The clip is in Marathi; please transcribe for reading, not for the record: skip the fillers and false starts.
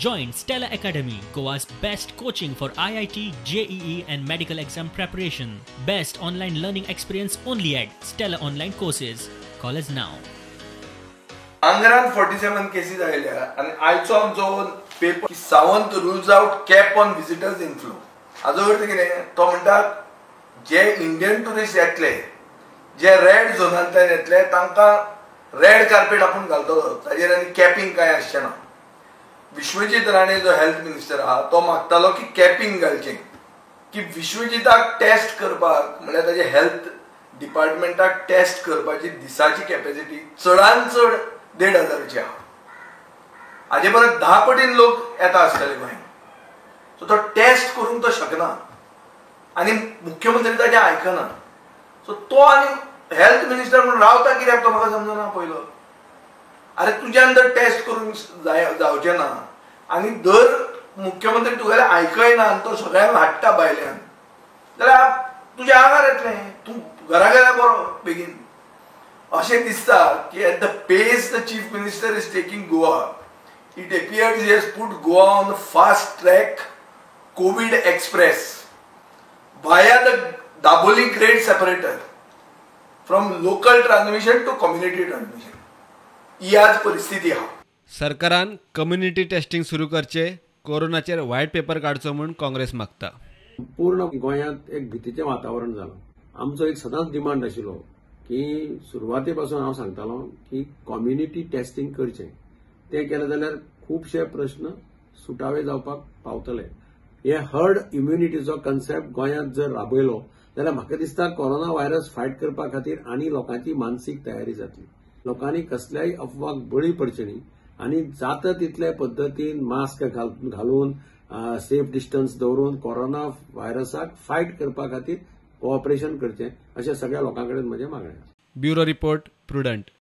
Join Stella Academy, Goa's best coaching for IIT, JEE and medical exam preparation. Best online learning experience only at Stella Online Courses. Call us now. आंध्रान 47 केसीस आयल्या आणि आयचो आमचो पेपर की Sawant rules out cap on visitors inflow. हाजो अर्थ कितें तो म्हणटा जे इंडियन टुरिस्ट येतले जे रेड झोनांतल्यान येतले तांकां रेड कार्पेट आपूण घालतलो ताजेर आनी कॅपिंग कांय आसचें ना. विश्वजीत राणे जो हेल्थ मिनिस्टर आहा तो मागतालो की कॅपिंग घालचें की विश्वजीताक टेस्ट करपाक म्हळ्यार ताजे हेल्थ डिपार्टमेंटाक टेस्ट करपाची दिसाची कॅपॅसिटी चडांत चड 1,500 आहा. हाजे परस 10 पटीन लोक येता आसतले गोंयांत. सो तो टेस्ट करूंक तो शकना आनी मुख्यमंत्री ताजें आयकना. सो तो आनी हेल्थ मिनिस्टर म्हणून रावता कित्याक तो म्हाका समजना पयलो. अरे तुज्यान अंदर टेस्ट करूंक जावचें ना आनी दर मुख्यमंत्री तुगेलें आयकयना आनी तो सगळ्यांक हाडटा भायल्यान जाल्यार तुज्या आंगार येतलें. तूं घरा गेल्यार बरो बेगीन. अशें दिसता की at the pace the chief minister is taking Goa it appears he has put Goa on the fast track covid express via the Dabolim grade separator from local transmission to community transmission. ही आज परिस्थिती आहा. सरकारान कम्युनिटी टेस्टिंग सुरू करचे, कोरोनाचेर व्हाईट पेपर काडचो म्हूण काँग्रेस मागता. पूर्ण गोंयांत एक भितीचें वातावरण जालां. आमचो एक सदांच डिमांड आशिल्लो की सुरवाते पासून हांव सांगतालो की कम्युनिटी टेस्टिंग करचें. तें केलें जाल्यार खुबशे प्रश्न सुटावे जावपाक पावतले. हे हर्ड इम्युनिटीचो कन्सेप्ट गोंयांत जर राबयलो जाल्यार म्हाका दिसता कोरोना व्हायरस फायट करपा खातीर आनी लोकांची मानसीक तयारी जातली. लोकांनी कसल्याय अफवाक बळी पडचे न्ही आनी जाता तितले पद्दतीन मास्क घालून सेफ डिस्टन्स दवरून कोरोना व्हायरसाक फायट करपा खातीर कोऑपरेशन करचें अशें सगळ्या लोकां कडेन म्हजें मागणें आसा. Bureau report, prudent.